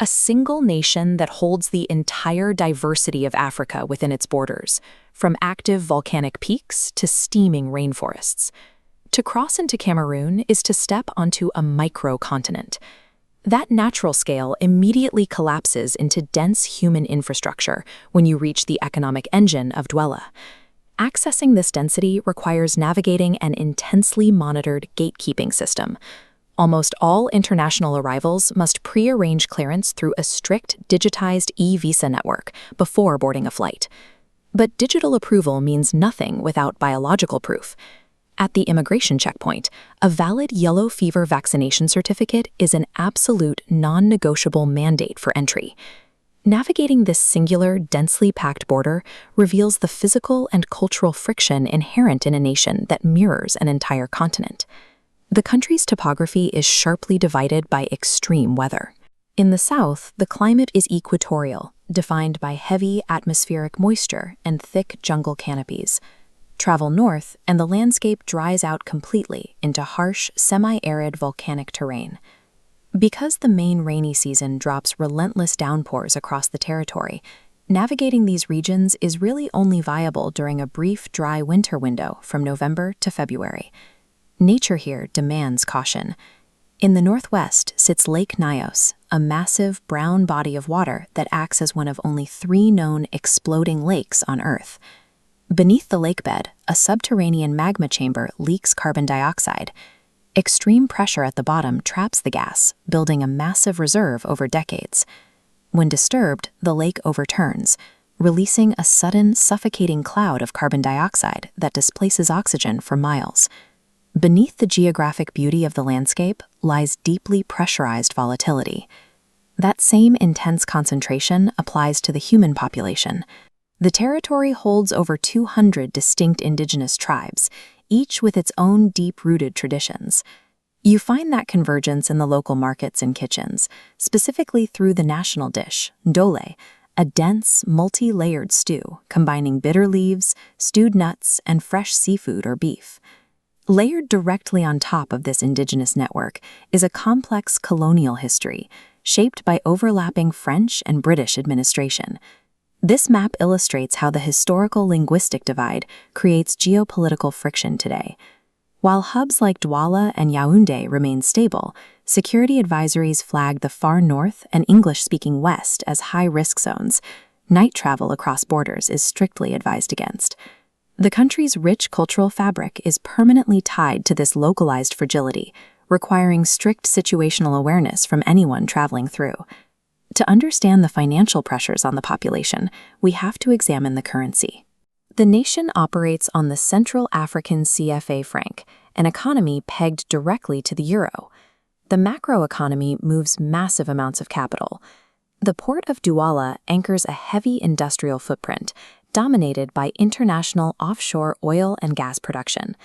a single nation that holds the entire diversity of Africa within its borders, from active volcanic peaks to steaming rainforests. To cross into Cameroon is to step onto a microcontinent. That natural scale immediately collapses into dense human infrastructure when you reach the economic engine of Douala. Accessing this density requires navigating an intensely monitored gatekeeping system. Almost all international arrivals must pre-arrange clearance through a strict digitized e-visa network before boarding a flight. But digital approval means nothing without biological proof. At the immigration checkpoint, a valid yellow fever vaccination certificate is an absolute non-negotiable mandate for entry. Navigating this singular, densely packed border reveals the physical and cultural friction inherent in a nation that mirrors an entire continent. The country's topography is sharply divided by extreme weather. In the south, the climate is equatorial, defined by heavy atmospheric moisture and thick jungle canopies. Travel north, and the landscape dries out completely into harsh, semi-arid volcanic terrain. Because the main rainy season drops relentless downpours across the territory, navigating these regions is really only viable during a brief, dry winter window from November to February. Nature here demands caution. In the northwest sits Lake Nyos, a massive brown body of water that acts as one of only 3 known exploding lakes on Earth. Beneath the lakebed, a subterranean magma chamber leaks carbon dioxide. Extreme pressure at the bottom traps the gas, building a massive reserve over decades. When disturbed, the lake overturns, releasing a sudden, suffocating cloud of carbon dioxide that displaces oxygen for miles. Beneath the geographic beauty of the landscape lies deeply pressurized volatility. That same intense concentration applies to the human population. The territory holds over 200 distinct indigenous tribes, each with its own deep-rooted traditions. You find that convergence in the local markets and kitchens, specifically through the national dish, ndole, a dense, multi-layered stew combining bitter leaves, stewed nuts, and fresh seafood or beef. Layered directly on top of this indigenous network is a complex colonial history, shaped by overlapping French and British administration. This map illustrates how the historical linguistic divide creates geopolitical friction today. While hubs like Douala and Yaoundé remain stable, security advisories flag the far north and English-speaking west as high-risk zones. Night travel across borders is strictly advised against. The country's rich cultural fabric is permanently tied to this localized fragility, requiring strict situational awareness from anyone traveling through. To understand the financial pressures on the population, we have to examine the currency. The nation operates on the Central African CFA franc, an economy pegged directly to the euro. The macroeconomy moves massive amounts of capital. The port of Douala anchors a heavy industrial footprint, dominated by international offshore oil and gas production.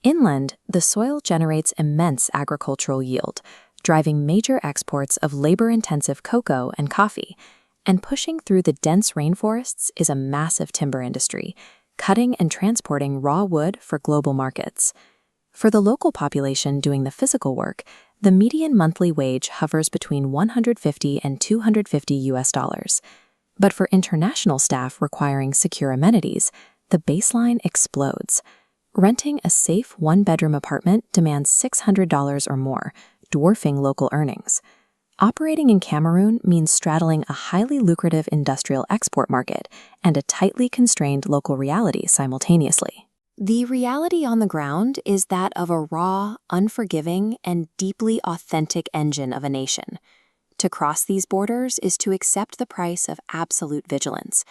Inland, the soil generates immense agricultural yield, driving major exports of labor-intensive cocoa and coffee, and pushing through the dense rainforests is a massive timber industry, cutting and transporting raw wood for global markets. For the local population doing the physical work, the median monthly wage hovers between $150 and $250. But for international staff requiring secure amenities, the baseline explodes. Renting a safe one-bedroom apartment demands $600 or more, dwarfing local earnings. Operating in Cameroon means straddling a highly lucrative industrial export market and a tightly constrained local reality simultaneously. The reality on the ground is that of a raw, unforgiving, and deeply authentic engine of a nation. To cross these borders is to accept the price of absolute vigilance,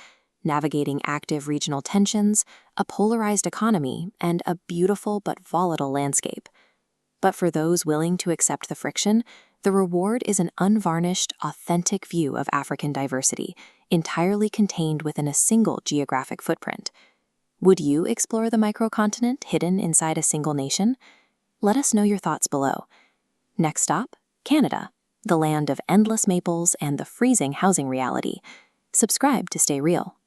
navigating active regional tensions, a polarized economy, and a beautiful but volatile landscape. But for those willing to accept the friction, the reward is an unvarnished, authentic view of African diversity, entirely contained within a single geographic footprint. Would you explore the microcontinent hidden inside a single nation? Let us know your thoughts below. Next stop, Canada, the land of endless maples and the freezing housing reality. Subscribe to stay real.